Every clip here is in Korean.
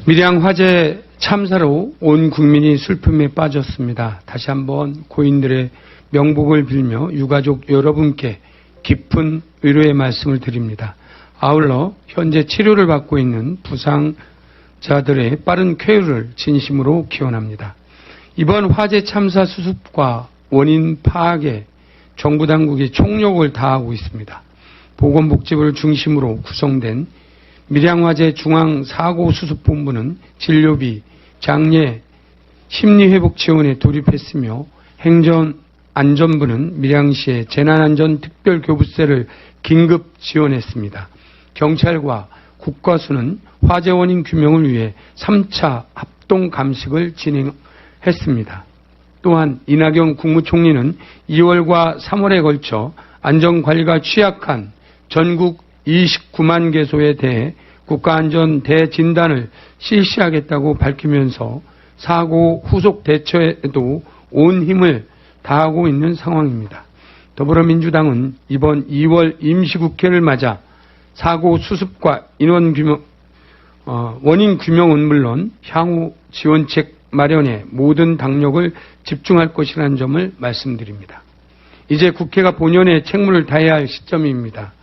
밀양 화재 참사로 온 국민이 슬픔에 빠졌습니다. 다시 한번 고인들의 명복을 빌며 유가족 여러분께 깊은 위로의 말씀을 드립니다. 아울러 현재 치료를 받고 있는 부상자들의 빠른 쾌유를 진심으로 기원합니다. 이번 화재 참사 수습과 원인 파악에 정부 당국이 총력을 다하고 있습니다. 보건복지부를 중심으로 구성된 밀양화재 중앙사고수습본부는 진료비, 장례, 심리회복 지원에 돌입했으며 행정안전부는 밀양시의 재난안전특별교부세를 긴급 지원했습니다. 경찰과 국과수는 화재 원인 규명을 위해 3차 합동 감식을 진행했습니다. 또한 이낙연 국무총리는 2월과 3월에 걸쳐 안전관리가 취약한 전국 29만 개소에 대해 국가안전 대진단을 실시하겠다고 밝히면서 사고 후속 대처에도 온 힘을 다하고 있는 상황입니다. 더불어민주당은 이번 2월 임시국회를 맞아 사고 수습과 원인 규명은 물론 향후 지원책 마련에 모든 당력을 집중할 것이라는 점을 말씀드립니다. 이제 국회가 본연의 책무를 다해야 할 시점입니다.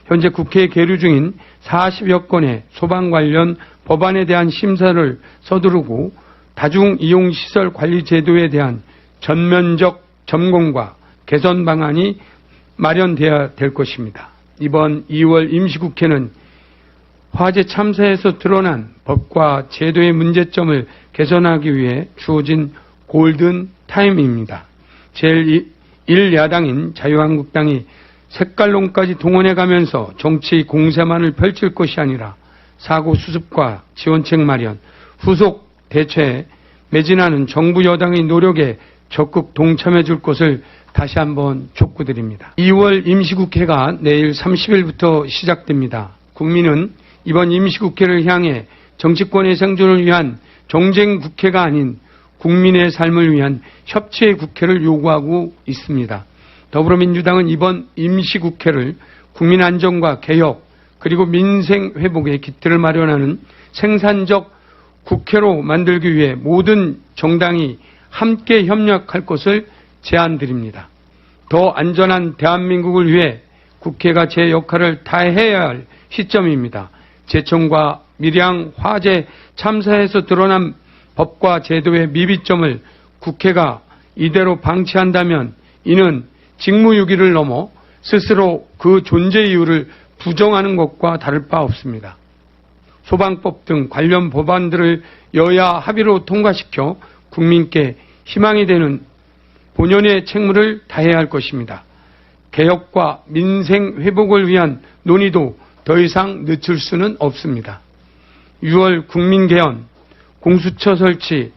현재 국회에 계류 중인 40여 건의 소방 관련 법안에 대한 심사를 서두르고 다중이용시설 관리 제도에 대한 전면적 점검과 개선 방안이 마련돼야 될 것입니다. 이번 2월 임시국회는 화재 참사에서 드러난 법과 제도의 문제점을 개선하기 위해 주어진 골든 타임입니다. 제1야당인 자유한국당이 색깔론까지 동원해가면서 정치 공세만을 펼칠 것이 아니라 사고 수습과 지원책 마련, 후속 대처에 매진하는 정부 여당의 노력에 적극 동참해 줄 것을 다시 한번 촉구드립니다. 2월 임시국회가 내일 30일부터 시작됩니다. 국민은 이번 임시국회를 향해 정치권의 생존을 위한 정쟁 국회가 아닌 국민의 삶을 위한 협치의 국회를 요구하고 있습니다. 더불어민주당은 이번 임시국회를 국민 안전과 개혁 그리고 민생 회복의 기틀을 마련하는 생산적 국회로 만들기 위해 모든 정당이 함께 협력할 것을 제안드립니다. 더 안전한 대한민국을 위해 국회가 제 역할을 다해야 할 시점입니다. 제천과 밀양 화재 참사에서 드러난 법과 제도의 미비점을 국회가 이대로 방치한다면 이는 직무유기를 넘어 스스로 그 존재 이유를 부정하는 것과 다를 바 없습니다. 소방법 등 관련 법안들을 여야 합의로 통과시켜 국민께 희망이 되는 본연의 책무를 다해야 할 것입니다. 개혁과 민생 회복을 위한 논의도 더 이상 늦출 수는 없습니다. 6월 국민개헌, 공수처 설치,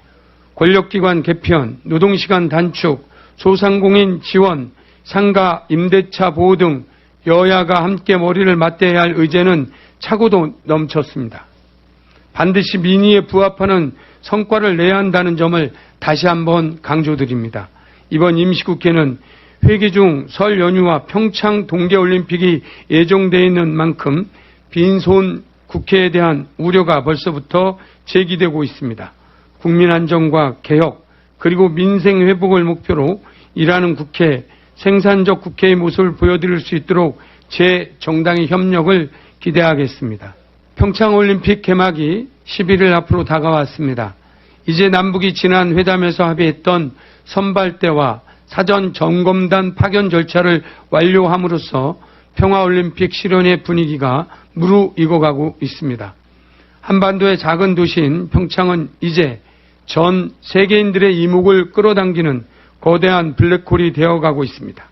권력기관 개편, 노동시간 단축, 소상공인 지원, 상가 임대차 보호 등 여야가 함께 머리를 맞대야 할 의제는 차고도 넘쳤습니다. 반드시 민의에 부합하는 성과를 내야 한다는 점을 다시 한번 강조드립니다. 이번 임시국회는 회기 중 설 연휴와 평창 동계올림픽이 예정되어 있는 만큼 빈손 국회에 대한 우려가 벌써부터 제기되고 있습니다. 국민 안전과 개혁 그리고 민생 회복을 목표로 일하는 국회, 생산적 국회의 모습을 보여드릴 수 있도록 제 정당의 협력을 기대하겠습니다. 평창올림픽 개막이 11일 앞으로 다가왔습니다. 이제 남북이 지난 회담에서 합의했던 선발대와 사전 점검단 파견 절차를 완료함으로써 평화올림픽 실현의 분위기가 무르익어가고 있습니다. 한반도의 작은 도시인 평창은 이제 전 세계인들의 이목을 끌어당기는 거대한 블랙홀이 되어가고 있습니다.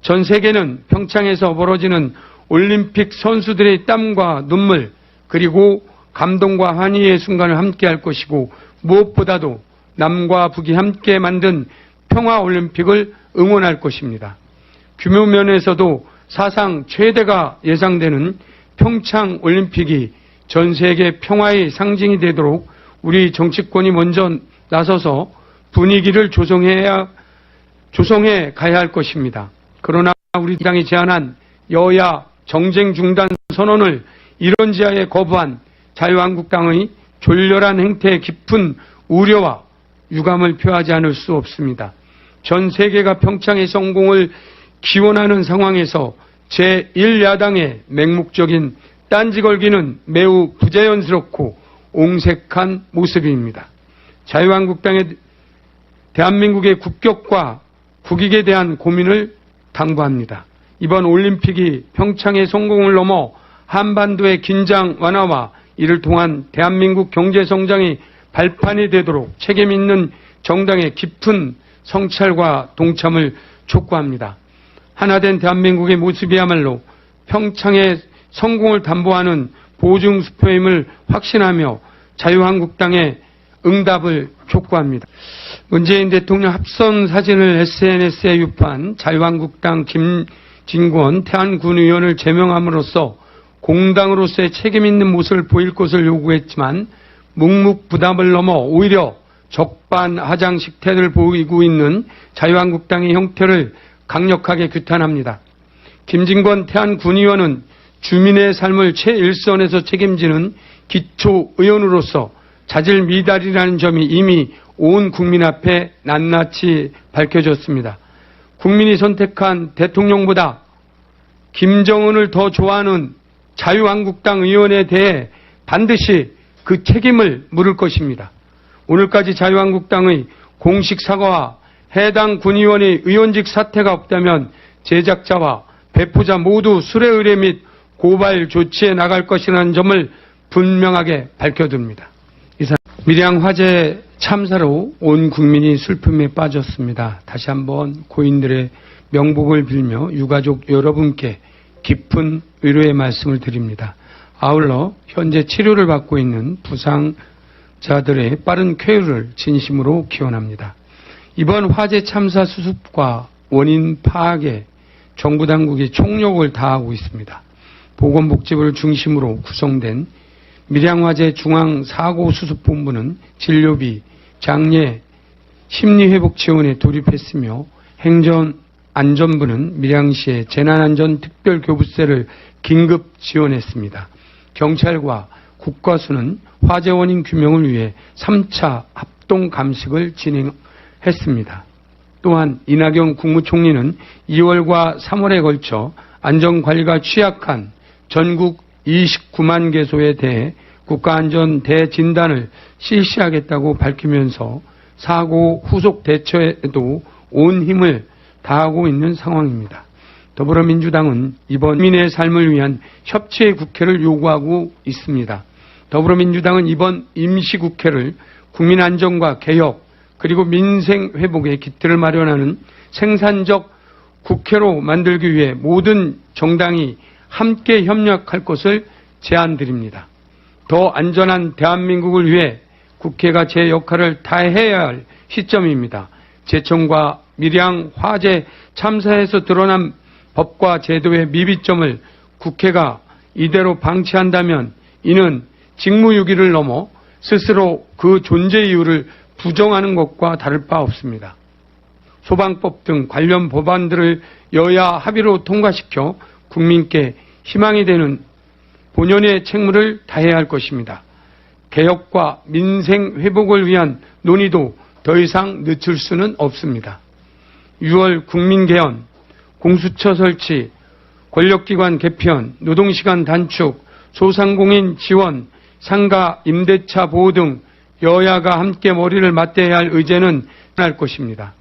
전 세계는 평창에서 벌어지는 올림픽 선수들의 땀과 눈물 그리고 감동과 환희의 순간을 함께할 것이고 무엇보다도 남과 북이 함께 만든 평화올림픽을 응원할 것입니다. 규모 면에서도 사상 최대가 예상되는 평창올림픽이 전 세계 평화의 상징이 되도록 우리 정치권이 먼저 나서서 분위기를 조성해 가야 할 것입니다. 그러나 우리 당이 제안한 여야 정쟁 중단 선언을 이런 지하에 거부한 자유한국당의 졸렬한 행태의 깊은 우려와 유감을 표하지 않을 수 없습니다. 전 세계가 평창의 성공을 기원하는 상황에서 제1야당의 맹목적인 딴지 걸기는 매우 부자연스럽고 옹색한 모습입니다. 자유한국당의 대한민국의 국격과 국익에 대한 고민을 당부합니다. 이번 올림픽이 평창의 성공을 넘어 한반도의 긴장 완화와 이를 통한 대한민국 경제 성장이 발판이 되도록 책임 있는 정당의 깊은 성찰과 동참을 촉구합니다. 하나된 대한민국의 모습이야말로 평창의 성공을 담보하는 보증수표임을 확신하며 자유한국당의 응답을 촉구합니다. 문재인 대통령 합성 사진을 SNS에 유포한 자유한국당 김진권 태안군 의원을 제명함으로써 공당으로서의 책임 있는 모습을 보일 것을 요구했지만 묵묵부답을 넘어 오히려 적반하장식 태도를 보이고 있는 자유한국당의 형태를 강력하게 규탄합니다. 김진권 태안군 의원은 주민의 삶을 최일선에서 책임지는 기초의원으로서 자질 미달이라는 점이 이미 온 국민 앞에 낱낱이 밝혀졌습니다. 국민이 선택한 대통령보다 김정은을 더 좋아하는 자유한국당 의원에 대해 반드시 그 책임을 물을 것입니다. 오늘까지 자유한국당의 공식 사과와 해당 군의원의 의원직 사퇴가 없다면 제작자와 배포자 모두 수뢰 의뢰 및 고발 조치에 나갈 것이라는 점을 분명하게 밝혀둡니다. 이상 밀양 화재 참사로 온 국민이 슬픔에 빠졌습니다. 다시 한번 고인들의 명복을 빌며 유가족 여러분께 깊은 위로의 말씀을 드립니다. 아울러 현재 치료를 받고 있는 부상자들의 빠른 쾌유를 진심으로 기원합니다. 이번 화재 참사 수습과 원인 파악에 정부 당국이 총력을 다하고 있습니다. 보건복지부를 중심으로 구성된 밀양화재 중앙사고수습본부는 진료비, 장례, 심리회복 지원에 돌입했으며 행정안전부는 밀양시의 재난안전특별교부세를 긴급 지원했습니다. 경찰과 국과수는 화재 원인 규명을 위해 3차 합동 감식을 진행했습니다. 또한 이낙연 국무총리는 2월과 3월에 걸쳐 안전관리가 취약한 전국 29만 개소에 대해 국가안전 대진단을 실시하겠다고 밝히면서 사고 후속 대처에도 온 힘을 다하고 있는 상황입니다. 더불어민주당은 이번 국민의 삶을 위한 협치의 국회를 요구하고 있습니다. 더불어민주당은 이번 임시국회를 국민 안전과 개혁 그리고 민생 회복의 기틀을 마련하는 생산적 국회로 만들기 위해 모든 정당이 함께 협력할 것을 제안드립니다. 더 안전한 대한민국을 위해 국회가 제 역할을 다해야 할 시점입니다. 제천과 밀양 화재 참사에서 드러난 법과 제도의 미비점을 국회가 이대로 방치한다면 이는 직무유기를 넘어 스스로 그 존재 이유를 부정하는 것과 다를 바 없습니다. 소방법 등 관련 법안들을 여야 합의로 통과시켜 국민께 희망이 되는 본연의 책무를 다해야 할 것입니다. 개혁과 민생 회복을 위한 논의도 더 이상 늦출 수는 없습니다. 6월 국민개헌, 공수처 설치, 권력기관 개편, 노동시간 단축, 소상공인 지원, 상가 임대차 보호 등 여야가 함께 머리를 맞대야 할 의제는 할 것입니다.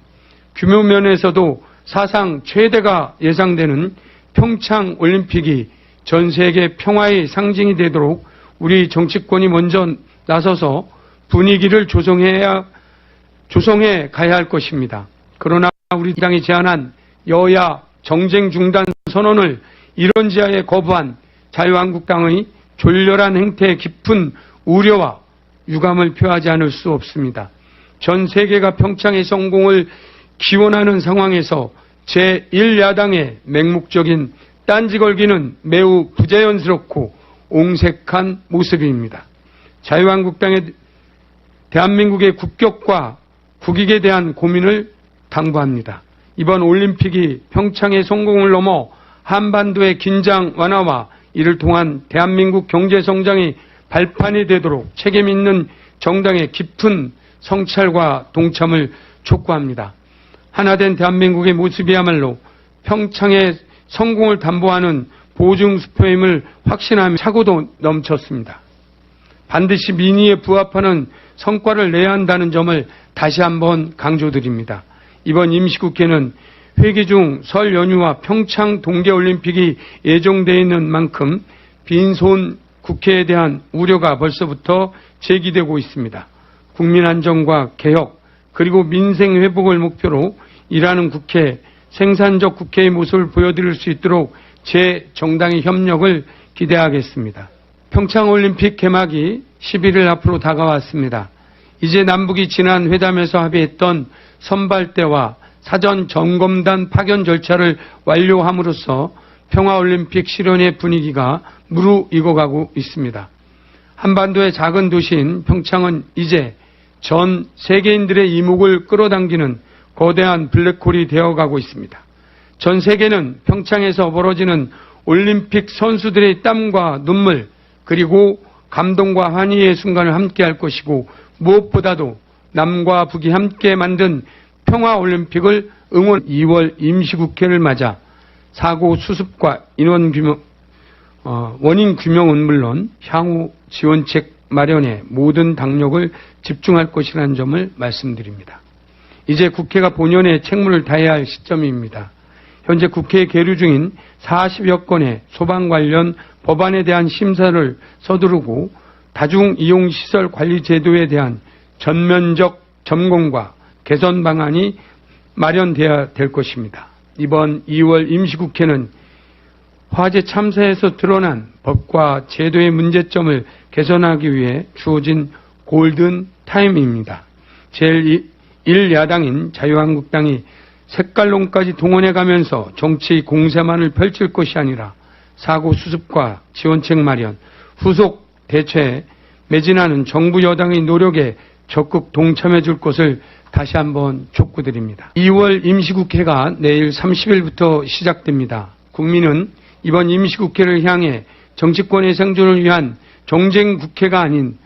규모 면에서도 사상 최대가 예상되는 평창 올림픽이 전 세계 평화의 상징이 되도록 우리 정치권이 먼저 나서서 분위기를 조성해 가야 할 것입니다. 그러나 우리 당이 제안한 여야 정쟁 중단 선언을 이런 지하에 거부한 자유한국당의 졸렬한 행태의 깊은 우려와 유감을 표하지 않을 수 없습니다. 전 세계가 평창의 성공을 기원하는 상황에서 제1야당의 맹목적인 딴지 걸기는 매우 부자연스럽고 옹색한 모습입니다. 자유한국당의 대한민국의 국격과 국익에 대한 고민을 당부합니다. 이번 올림픽이 평창의 성공을 넘어 한반도의 긴장 완화와 이를 통한 대한민국 경제 성장이 발판이 되도록 책임 있는 정당의 깊은 성찰과 동참을 촉구합니다. 하나된 대한민국의 모습이야말로 평창의 성공을 담보하는 보증수표임을 확신하며 사고도 넘쳤습니다. 반드시 민의에 부합하는 성과를 내야 한다는 점을 다시 한번 강조드립니다. 이번 임시국회는 회기 중 설 연휴와 평창 동계올림픽이 예정되어 있는 만큼 빈손 국회에 대한 우려가 벌써부터 제기되고 있습니다. 국민 안정과 개혁 그리고 민생 회복을 목표로 일하는 국회, 생산적 국회의 모습을 보여드릴 수 있도록 제 정당의 협력을 기대하겠습니다. 평창올림픽 개막이 11일 앞으로 다가왔습니다. 이제 남북이 지난 회담에서 합의했던 선발대와 사전 점검단 파견 절차를 완료함으로써 평화올림픽 실현의 분위기가 무르익어가고 있습니다. 한반도의 작은 도시인 평창은 이제 전 세계인들의 이목을 끌어당기는 거대한 블랙홀이 되어가고 있습니다. 전 세계는 평창에서 벌어지는 올림픽 선수들의 땀과 눈물 그리고 감동과 환희의 순간을 함께할 것이고 무엇보다도 남과 북이 함께 만든 평화올림픽을 응원 2월 임시국회를 맞아 사고 수습과 원인 규명은 물론 향후 지원책 마련에 모든 당력을 집중할 것이라는 점을 말씀드립니다. 이제 국회가 본연의 책무를 다해야 할 시점입니다. 현재 국회에 계류 중인 40여 건의 소방 관련 법안에 대한 심사를 서두르고 다중이용시설 관리 제도에 대한 전면적 점검과 개선 방안이 마련돼야 될 것입니다. 이번 2월 임시국회는 화재 참사에서 드러난 법과 제도의 문제점을 개선하기 위해 주어진 골든 타임입니다. 제1야당인 자유한국당이 색깔론까지 동원해가면서 정치 공세만을 펼칠 것이 아니라 사고 수습과 지원책 마련, 후속 대처에 매진하는 정부 여당의 노력에 적극 동참해 줄 것을 다시 한번 촉구드립니다. 2월 임시국회가 내일 30일부터 시작됩니다. 국민은 이번 임시국회를 향해 정치권의 생존을 위한 정쟁 국회가 아닌